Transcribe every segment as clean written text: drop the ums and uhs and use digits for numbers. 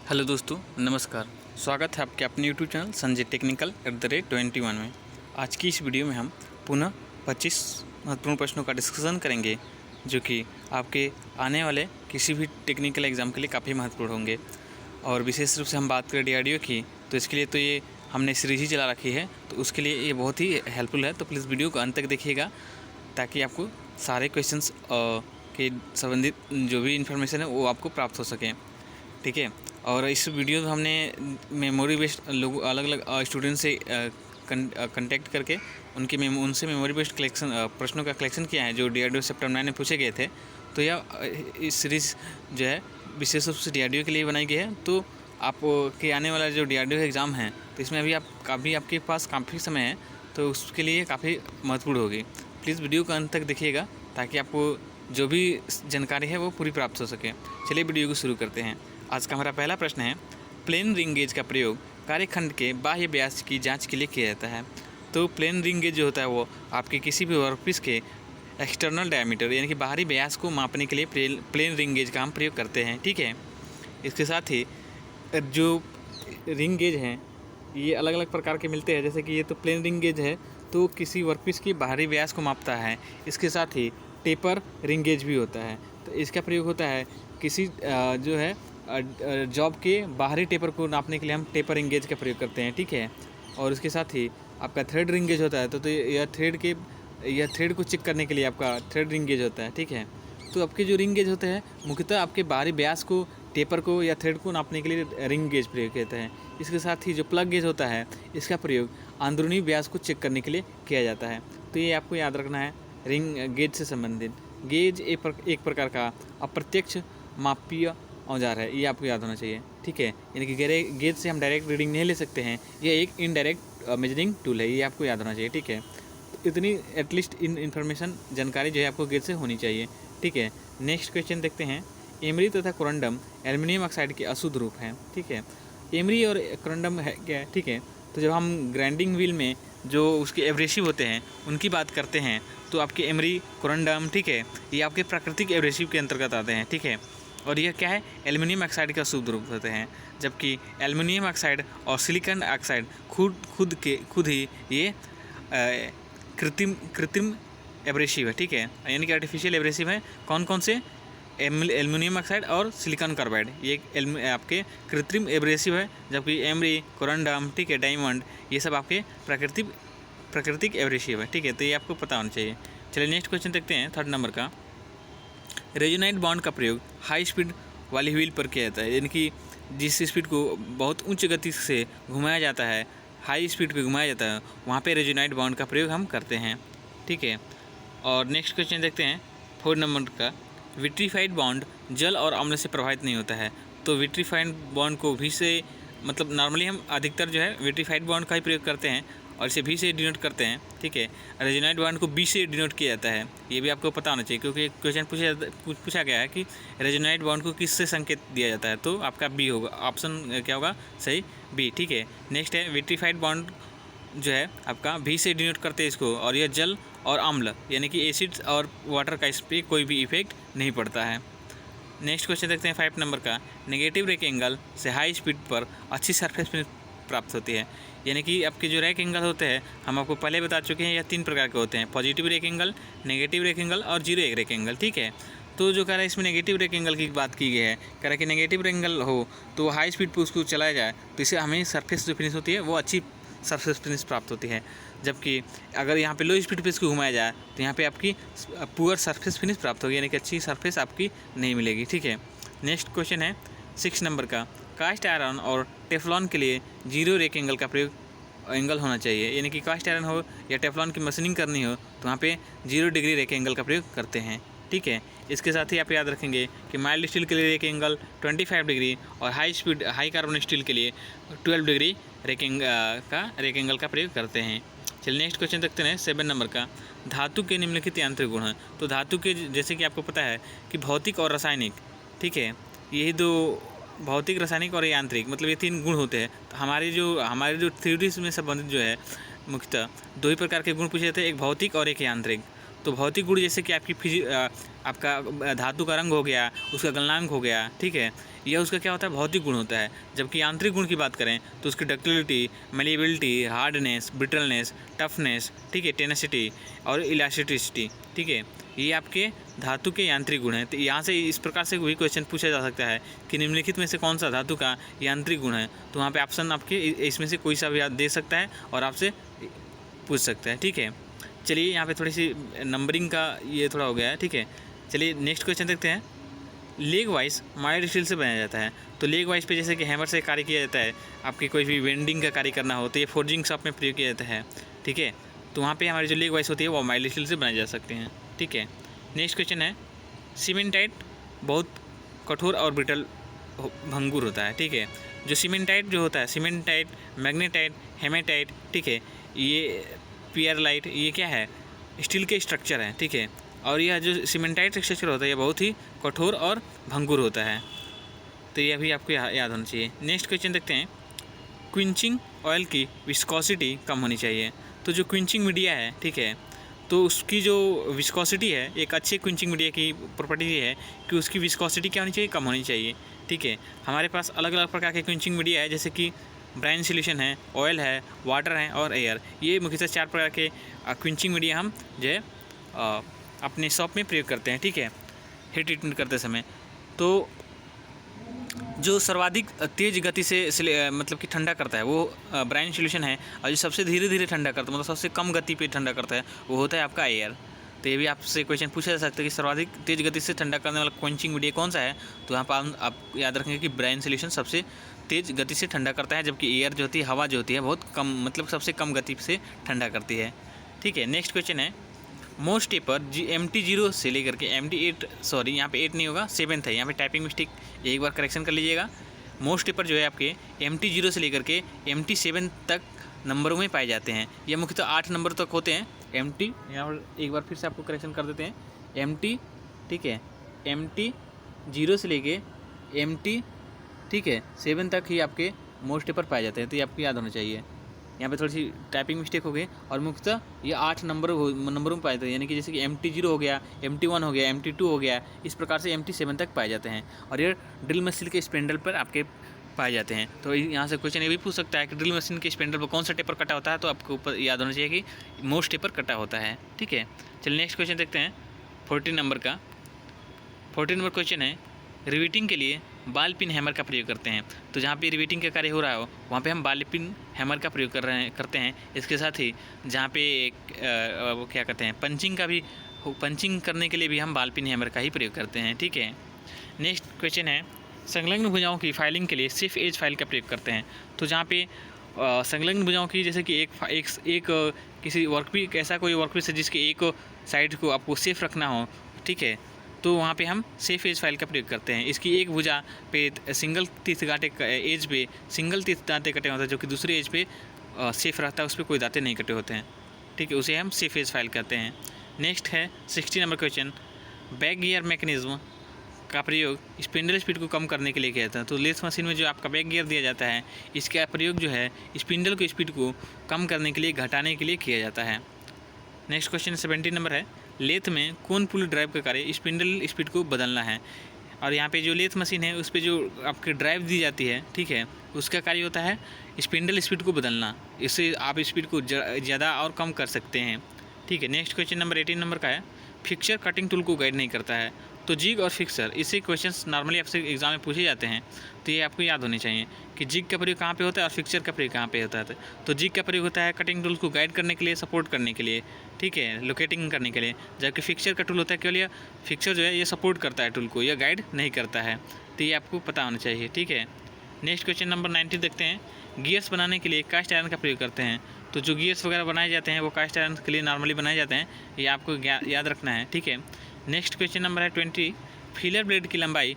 Hello दोस्तों, नमस्कार। स्वागत है आपके अपने यूट्यूब चैनल संजय टेक्निकल @21 में। आज की इस वीडियो में हम पुनः 25 महत्वपूर्ण प्रश्नों का डिस्कशन करेंगे जो कि आपके आने वाले किसी भी टेक्निकल एग्ज़ाम के लिए काफ़ी महत्वपूर्ण होंगे। और विशेष रूप से हम बात करें डीआरडीओ की, तो इसके लिए तो ये हमने सीरीज ही चला रखी है, तो उसके लिए ये बहुत ही हेल्पफुल है। तो प्लीज़ वीडियो को अंत तक देखिएगा ताकि आपको सारे क्वेश्चंस के संबंधित जो भी इन्फॉर्मेशन है वो आपको प्राप्त हो सके, ठीक है। और इस वीडियो में हमने मेमोरी बेस्ड लोग अलग अलग स्टूडेंट से कांटेक्ट करके उनसे मेमोरी बेस्ड कलेक्शन प्रश्नों का कलेक्शन किया है जो डीआरडीओ चैप्टर 9 में पूछे गए थे। तो यह इस सीरीज़ जो है विशेष रूप से डीआरडीओ के लिए बनाई गई है। तो आप के आने वाला जो डीआरडीओ एग्ज़ाम है, तो इसमें अभी आपके पास काफ़ी समय है, तो उसके लिए काफ़ी महत्वपूर्ण होगी। प्लीज़ वीडियो का अंत तक देखिएगा ताकि आपको जो भी जानकारी है वो पूरी प्राप्त हो सके। चलिए वीडियो को शुरू करते हैं। आज का हमारा पहला प्रश्न है, प्लेन रिंग गेज का प्रयोग कार्यखंड के बाह्य व्यास की जांच के लिए किया जाता है। तो प्लेन रिंग गेज जो होता है वो आपके किसी भी वर्कपीस के एक्सटर्नल डायमीटर यानी कि बाहरी व्यास को मापने के लिए प्लेन रिंग गेज का हम प्रयोग करते हैं, ठीक है। इसके साथ ही जो रिंग गेज हैं ये अलग अलग प्रकार के मिलते हैं, जैसे कि ये तो प्लेन रिंग गेज है, तो किसी वर्कपीस की बाहरी व्यास को मापता है। इसके साथ ही टेपर रिंग गेज भी होता है, तो इसका प्रयोग होता है किसी जो है जॉब के बाहरी टेपर को नापने के लिए हम टेपर रिंग गेज का प्रयोग करते हैं, ठीक है। और उसके साथ ही आपका थ्रेड रिंग गेज होता है, तो यह थ्रेड को चेक करने के लिए आपका थ्रेड रिंग गेज होता है, ठीक है। तो आपके जो रिंग गेज होते हैं मुख्यतः आपके बाहरी व्यास को, टेपर को या थ्रेड को नापने के लिए रिंग गेज प्रयोग किया है। इसके साथ ही जो प्लग गेज होता है इसका प्रयोग अंदरूनी व्यास को चेक करने के लिए किया जाता है। तो ये आपको याद रखना है रिंग गेज से संबंधित। गेज एक प्रकार का अप्रत्यक्ष मापीय औजार है, ये आपको याद होना चाहिए, ठीक है। यानी कि गेज से हम डायरेक्ट रीडिंग नहीं ले सकते हैं, ये एक इनडायरेक्ट मेजरिंग टूल है, ये आपको याद होना चाहिए, ठीक है। तो इतनी एटलीस्ट इन्फॉर्मेशन जानकारी जो है आपको गेज से होनी चाहिए, ठीक है। नेक्स्ट क्वेश्चन देखते हैं। एमरी तथा कोरंडम एल्युमिनियम ऑक्साइड के अशुद्ध रूप हैं, ठीक है। एमरी और कोरंडम है क्या है, ठीक है। तो जब हम ग्राइंडिंग व्हील में जो उसके एब्रेसिव होते हैं उनकी बात करते हैं, तो आपके एमरी, कोरंडम, ठीक है, ये आपके प्राकृतिक एब्रेसिव के अंतर्गत आते हैं, ठीक है। और यह क्या है, एल्युमिनियम ऑक्साइड का शुद्ध रूप होते हैं, जबकि एल्युमिनियम ऑक्साइड और सिलिकॉन ऑक्साइड खुद ही ये कृत्रिम एब्रेसिव है, ठीक है। यानी कि आर्टिफिशियल एब्रेसिव है। कौन कौन से? एल्युमिनियम ऑक्साइड और सिलिकॉन कार्बाइड, ये आपके कृत्रिम एब्रेसिव है, जबकि एमरी, कोरंडम, ठीक है, डायमंड, ये सब आपके प्राकृतिक एब्रेसिव है, ठीक है। तो ये आपको पता होना चाहिए। चलिए नेक्स्ट क्वेश्चन देखते हैं, 3rd नंबर का। रेजोनाइट बॉन्ड का प्रयोग हाई स्पीड वाली व्हील पर किया जाता है, यानी कि जिस स्पीड को बहुत उच्च गति से घुमाया जाता है, हाई स्पीड पे घुमाया जाता है, वहाँ पे रेजोनाइट बॉन्ड का प्रयोग हम करते हैं, ठीक है। और नेक्स्ट क्वेश्चन देखते हैं 4 नंबर का। विट्रीफाइड बॉन्ड जल और अम्ल से प्रभावित नहीं होता है। तो विट्रीफाइड बॉन्ड को भी से मतलब नॉर्मली हम अधिकतर जो है विट्रीफाइड बॉन्ड का ही प्रयोग करते हैं और इसे भी से डिनोट करते हैं, ठीक है। रेजोनाइट बॉन्ड को बी से डिनोट किया जाता है, ये भी आपको पता होना चाहिए, क्योंकि क्वेश्चन पूछा गया है कि रेजोनाइट बॉन्ड को किससे संकेत दिया जाता है, तो आपका बी होगा, ऑप्शन क्या होगा सही, बी, ठीक है। नेक्स्ट है विट्रीफाइड बॉन्ड जो है आपका भी से डिनोट करते हैं इसको, और यह जल और अम्ल यानी कि एसिड्स और वाटर का इस पर कोई भी इफेक्ट नहीं पड़ता है। नेक्स्ट क्वेश्चन देखते हैं 5 नंबर का। नेगेटिव रैक एंगल से हाई स्पीड पर अच्छी सरफेस फिनिश प्राप्त होती है, यानी कि आपके जो रैक एंगल होते हैं हम आपको पहले बता चुके हैं, यह 3 प्रकार के होते हैं, positive rack angle, negative rack angle और जीरो रैक एंगल, ठीक है। तो जो कह रहा है इसमें नेगेटिव रैक एंगल की बात की गई है, कह रहा है कि नेगेटिव रैक एंगल हो तो हाई स्पीड पर उसको चलाया जाए तो इससे हमें सरफेस जो फिनिश होती है वो अच्छी सरफेस फिनिश प्राप्त होती है, जबकि अगर यहाँ पे लो स्पीड पे इसको घुमाया जाए तो यहाँ पे आपकी पुअर सरफेस फिनिश प्राप्त होगी, यानी कि अच्छी सरफेस आपकी नहीं मिलेगी, ठीक है। नेक्स्ट क्वेश्चन है 6 नंबर का। कास्ट आयरन और टेफ्लॉन के लिए जीरो रैक एंगल का प्रयोग एंगल होना चाहिए, यानी कि कास्ट आयरन हो या टेफ्लॉन की मशीनिंग करनी हो तो वहाँ पे 0 डिग्री रैक एंगल का प्रयोग करते हैं, ठीक है। इसके साथ ही आप याद रखेंगे कि माइल्ड स्टील के लिए रैक एंगल 25 डिग्री और हाई कार्बन स्टील के लिए 12 डिग्री रैक एंगल का प्रयोग करते हैं। चलिए नेक्स्ट क्वेश्चन देखते हैं 7 नंबर का। धातु के निम्नलिखित यांत्रिक गुण हैं। तो धातु के जैसे कि आपको पता है कि भौतिक और रासायनिक, ठीक है, यही दो, भौतिक, रासायनिक और यांत्रिक, मतलब ये 3 गुण होते हैं। तो हमारे जो थ्योरीज में संबंधित जो है मुख्यतः 2 ही प्रकार के गुण पूछे जाते हैं, एक भौतिक और एक यांत्रिक। तो भौतिक गुण जैसे कि आपका धातु का रंग हो गया, उसका गलनांक हो गया, ठीक है, यह उसका क्या होता है, भौतिक गुण होता है। जबकि यांत्रिक गुण की बात करें तो उसकी ductility, malleability, hardness, brittleness, toughness, ठीक है, टेनेसिटी और इलास्टिसिटी, ठीक है, ये आपके धातु के यांत्रिक गुण हैं। तो यहाँ से इस प्रकार से वही क्वेश्चन पूछा जा सकता है कि निम्नलिखित में से कौन सा धातु का यांत्रिक गुण है। तो वहाँ पे ऑप्शन आपके इसमें से कोई सा भी दे सकता है और आपसे पूछ सकता है, ठीक है। चलिए यहाँ पे थोड़ी सी नंबरिंग का ये थोड़ा हो गया है, ठीक है। चलिए नेक्स्ट क्वेश्चन देखते हैं। लेग वाइज माइल्ड स्टील से बनाया जाता है। तो लेग वाइज पे जैसे कि हैमर से कार्य किया जाता है, आपकी कोई भी वेल्डिंग का कार्य करना हो तो ये फोर्जिंग शॉप में प्रयोग किया जाता है, ठीक है। तो वहाँ पे हमारी जो लेग वाइज होती है वो माइल्ड स्टील से बनाई जा सकती हैं, ठीक है। नेक्स्ट क्वेश्चन है, सीमेंटाइट बहुत कठोर और ब्रिटल भंगुर होता है, ठीक है। जो सीमेंटाइट जो होता है, सीमेंटाइट, मैग्नेटाइट, हेमेटाइट, ठीक है, ये पियरलाइट, ये क्या है, स्टील के स्ट्रक्चर हैं, ठीक है। और यह जो सीमेंटाइट स्ट्रक्चर होता है ये बहुत ही कठोर और भंगुर होता है। तो यह भी आपको याद होना चाहिए। नेक्स्ट क्वेश्चन देखते हैं, क्विंचिंग ऑयल की विस्कोसिटी कम होनी चाहिए। तो जो क्विंचिंग मीडिया है, ठीक है, तो उसकी जो विस्कोसिटी है, एक अच्छे क्विंचिंग मीडिया की प्रॉपर्टी ये है कि उसकी विस्कोसिटी क्या होनी चाहिए, कम होनी चाहिए, ठीक है। हमारे पास अलग अलग प्रकार के क्विंचिंग मीडिया है, जैसे कि ब्राइन सोल्यूशन है, ऑयल है, वाटर है और एयर। ये मुख्यतः 4 प्रकार के क्विंचिंग मीडिया हम जो है अपने शॉप में प्रयोग करते हैं, ठीक है, हीट ट्रीटमेंट करते समय। तो जो सर्वाधिक तेज़ गति से मतलब कि ठंडा करता है वो ब्राइन सोल्यूशन है, और जो सबसे धीरे धीरे ठंडा करता है, मतलब सबसे कम गति पे ठंडा करता है, वो होता है आपका एयर। तो ये भी आपसे क्वेश्चन पूछा जा सकता है कि सर्वाधिक तेज़ गति से ठंडा करने वाला क्विंचिंग मीडिया कौन सा है। तो यहाँ पर आप याद रखेंगे कि ब्राइन सोल्यूशन सबसे तेज़ गति से ठंडा करता है, जबकि एयर जो होती है, हवा जो होती है, बहुत कम, मतलब सबसे कम गति से ठंडा करती है, ठीक है। नेक्स्ट क्वेश्चन है, मोस्ट टेपर MT0 से लेकर के MT8, सॉरी यहाँ पे 8 नहीं होगा, 7th है, यहाँ पे टाइपिंग मिस्टेक, एक बार करेक्शन कर लीजिएगा। मोस्ट टेपर जो है आपके MT0 से लेकर के MT7 तक नंबरों में पाए जाते हैं। ये मुख्यतः 8 नंबर तक होते हैं। MT, यहाँ पर एक बार फिर से आपको करेक्शन कर देते हैं, MT, ठीक है, MT0 से लेके MT, ठीक है, 7 तक ही आपके मोस्ट टेपर पाए जाते हैं। तो ये आपको याद होना चाहिए। यहाँ पे थोड़ी सी टाइपिंग मिस्टेक हो गई, और मुख्यतः ये 8 नंबरों में पाए जाते हैं, यानी कि जैसे कि MT0 हो गया, MT1 हो गया, MT2 हो गया, इस प्रकार से MT7 तक पाए जाते हैं। और ये ड्रिल मशीन के स्पेंडल पर आपके पाए जाते हैं। तो यहाँ से क्वेश्चन ये भी पूछ सकता है कि ड्रिल मशीन के स्पेंडल पर कौन सा टेपर कटा होता है। तो आपको ऊपर याद होना चाहिए कि मोस्ट टेपर कटा होता है, ठीक है। चलिए नेक्स्ट क्वेश्चन देखते हैं, 14 नंबर का। 14 नंबर क्वेश्चन है, रिवेटिंग के लिए बॉल पिन हैमर का प्रयोग करते हैं। तो जहाँ पे रिवेटिंग का कार्य हो रहा हो वहाँ पे हम बॉल पिन हैमर का प्रयोग करते हैं। इसके साथ ही जहाँ पे वो क्या कहते हैं, पंचिंग करने के लिए भी हम बॉल पिन हैमर का ही प्रयोग करते हैं, ठीक है। नेक्स्ट क्वेश्चन है, संलग्न भुजाओं की फाइलिंग के लिए सिर्फ एज फाइल का प्रयोग करते हैं। तो जहाँ पे संलग्न भुजाओं की, जैसे कि एक किसी वर्कपीस, ऐसा कोई वर्कपीस है जिसके एक साइड को आपको सेफ रखना हो, ठीक है, तो वहाँ पे हम सेफ एज फाइल का प्रयोग करते हैं। इसकी एक भुजा पे सिंगल टीथ गांठे एज पे सिंगल टीथ दांते कटे होते हैं, जो कि दूसरे एज पे सेफ रहता है, उस पर कोई दांते नहीं कटे होते हैं, ठीक है, उसे हम सेफ एज फाइल कहते हैं। नेक्स्ट है 16 number question, back gear mechanism का प्रयोग स्पिंडल स्पीड को कम करने के लिए किया जाता है। तो लेथ मशीन में जो आपका बैक गियर दिया जाता है, इसका प्रयोग जो है स्पिंडल की स्पीड को कम करने के लिए, घटाने के लिए किया जाता है। नेक्स्ट क्वेश्चन 17 नंबर है, लेथ में कौन पुल ड्राइव का कार्य स्पिंडल स्पीड को बदलना है। और यहाँ पे जो लेथ मशीन है उस पर जो आपकी ड्राइव दी जाती है, ठीक है, उसका कार्य होता है स्पिंडल स्पीड को बदलना। इससे आप स्पीड को ज़्यादा और कम कर सकते हैं, ठीक है। नेक्स्ट क्वेश्चन नंबर 18 नंबर का है, फिक्सर कटिंग टूल को गाइड नहीं करता है। तो जिग और फिक्सर, इसे क्वेश्चंस नॉर्मली आपसे एग्जाम में पूछे जाते हैं, तो ये आपको याद होने चाहिए कि जिग का प्रयोग कहाँ पे होता है और फिक्सर का प्रयोग कहाँ पे होता है। तो जिग का प्रयोग होता है कटिंग टूल को गाइड करने के लिए, सपोर्ट करने के लिए, ठीक है, लोकेटिंग करने के लिए, जबकि फिक्सर का टूल होता है केवल यह फिक्सर जो है ये सपोर्ट करता है टूल को, यह गाइड नहीं करता है। तो ये आपको पता होना चाहिए, ठीक है। नेक्स्ट क्वेश्चन नंबर 19 देखते हैं, गियर्स बनाने के लिए कास्ट आयरन का प्रयोग करते हैं। तो जो गियर्स वगैरह बनाए जाते हैं वो कास्ट आयरन के लिए नॉर्मली बनाए जाते हैं, ये आपको याद रखना है, ठीक है। नेक्स्ट क्वेश्चन नंबर है 20, फिलर ब्लेड की लंबाई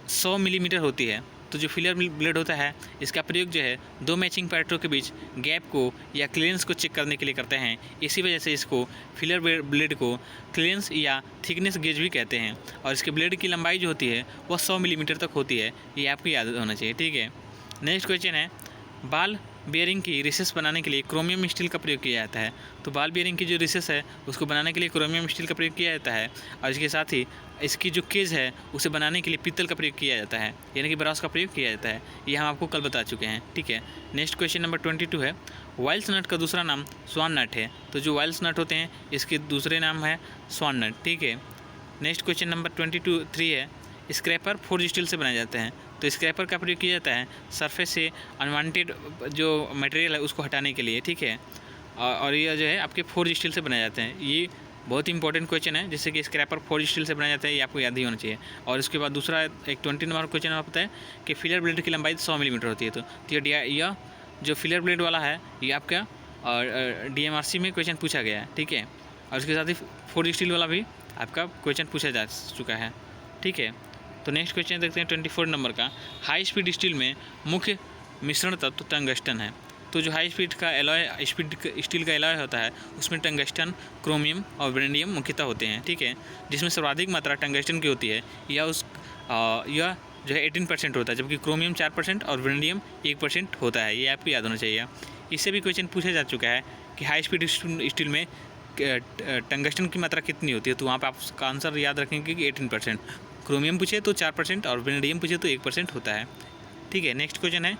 100 मिलीमीटर होती है। तो जो फिलर ब्लेड होता है इसका प्रयोग जो है दो मैचिंग पार्टों के बीच गैप को या क्लियरेंस को चेक करने के लिए करते हैं। इसी वजह से इसको फिलर ब्लेड को क्लियरेंस या थिकनेस गेज भी कहते हैं। और इसके ब्लेड की लंबाई जो होती है वह 100 मिलीमीटर तक होती है, ये आपको याद होना चाहिए, ठीक है। नेक्स्ट क्वेश्चन है, बाल बेयरिंग की रिसेस बनाने के लिए क्रोमियम स्टील का प्रयोग किया जाता है। तो बॉल बेयरिंग की जो रिसेस है उसको बनाने के लिए क्रोमियम स्टील का प्रयोग किया जाता है, और इसके साथ ही इसकी जो केज है उसे बनाने के लिए पीतल का प्रयोग किया जाता है, यानी कि ब्रास का प्रयोग किया जाता है। ये हम आपको कल बता चुके हैं, ठीक है। नेक्स्ट क्वेश्चन नंबर 22 है, वाइल्स नट का दूसरा नाम स्वान नट है। तो जो वाइल्स नट होते हैं इसके दूसरे नाम है स्वान नट, ठीक है। नेक्स्ट क्वेश्चन नंबर 23 है, स्क्रैपर फोर्ज स्टील से बनाए जाते हैं। तो स्क्रैपर का प्रयोग किया जाता है सरफेस से अनवांटेड जो मटेरियल है उसको हटाने के लिए, ठीक है। और यह जो है आपके फोर्ज स्टील से बनाए जाते हैं। ये बहुत इंपॉर्टेंट क्वेश्चन है, जिससे कि स्क्रैपर फोर्ज स्टील से बनाया जाता है, ये आपको याद ही होना चाहिए। और उसके बाद दूसरा एक 20 नंबर क्वेश्चन आपको पता है कि फिलर ब्लेड की लंबाई 100 मिलीमीटर होती है। तो यह जो फिलर ब्लेड वाला है ये आपका DMRC में क्वेश्चन पूछा गया है, ठीक है। और उसके साथ ही फोर्ज स्टील वाला भी आपका क्वेश्चन पूछा जा चुका है, ठीक है। तो नेक्स्ट क्वेश्चन देखते हैं 24 नंबर का, हाई स्पीड स्टील में मुख्य मिश्रण तत्व टंगस्टन है। तो जो हाई स्पीड का एलॉय स्टील का एलॉय होता है उसमें टंगस्टन, क्रोमियम और वेनेडियम मुख्यतः होते हैं, ठीक है। जिसमें सर्वाधिक मात्रा टंगस्टन की होती है, यह जो है 18% होता है, जबकि क्रोमियम 4% और वेनेडियम 1% होता है। ये आपको याद होना चाहिए। इससे भी क्वेश्चन पूछा जा चुका है कि हाई स्पीड स्टील में टंगस्टन की मात्रा कितनी होती है। तो वहाँ पर आपका आंसर याद रखेंगे कि 18%। क्रोमियम पूछे तो 4% और वेनेडियम पूछे तो 1% होता है, ठीक है। नेक्स्ट क्वेश्चन है,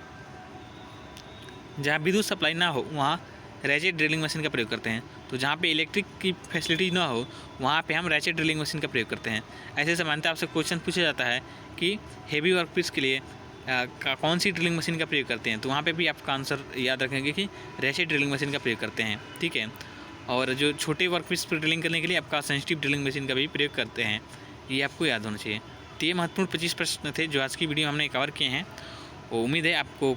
जहाँ विद्युत सप्लाई ना हो वहाँ रैचेट ड्रिलिंग मशीन का प्रयोग करते हैं। तो जहाँ पे इलेक्ट्रिक की फैसिलिटी ना हो वहाँ पे हम रैचेट ड्रिलिंग मशीन का प्रयोग करते हैं। ऐसे सामान्यतः आपसे क्वेश्चन पूछा जाता है कि हेवी वर्कपीस के लिए कौन सी ड्रिलिंग मशीन का प्रयोग करते हैं। तो वहाँ पे भी आपका आंसर याद रखेंगे कि रैचेट ड्रिलिंग मशीन का प्रयोग करते हैं, ठीक है। और जो छोटे वर्कपीस पर ड्रिलिंग करने के लिए आपका सेंसिटिव ड्रिलिंग मशीन का भी प्रयोग करते हैं, ये आपको याद होना चाहिए। तो ये महत्वपूर्ण 25 प्रश्न थे जो आज की वीडियो हमने कवर किए हैं। उम्मीद है आपको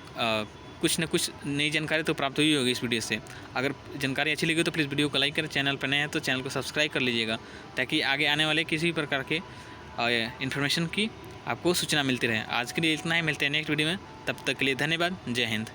कुछ न कुछ नई जानकारी तो प्राप्त हुई होगी इस वीडियो से। अगर जानकारी अच्छी लगी तो प्लीज़ वीडियो को लाइक करें, चैनल पर नए हैं तो चैनल को सब्सक्राइब कर लीजिएगा, ताकि आगे आने वाले किसी भी प्रकार के इन्फॉर्मेशन की आपको सूचना मिलती रहे। आज के लिए इतना ही, मिलते हैं नेक्स्ट वीडियो में। तब तक के लिए धन्यवाद। जय हिंद।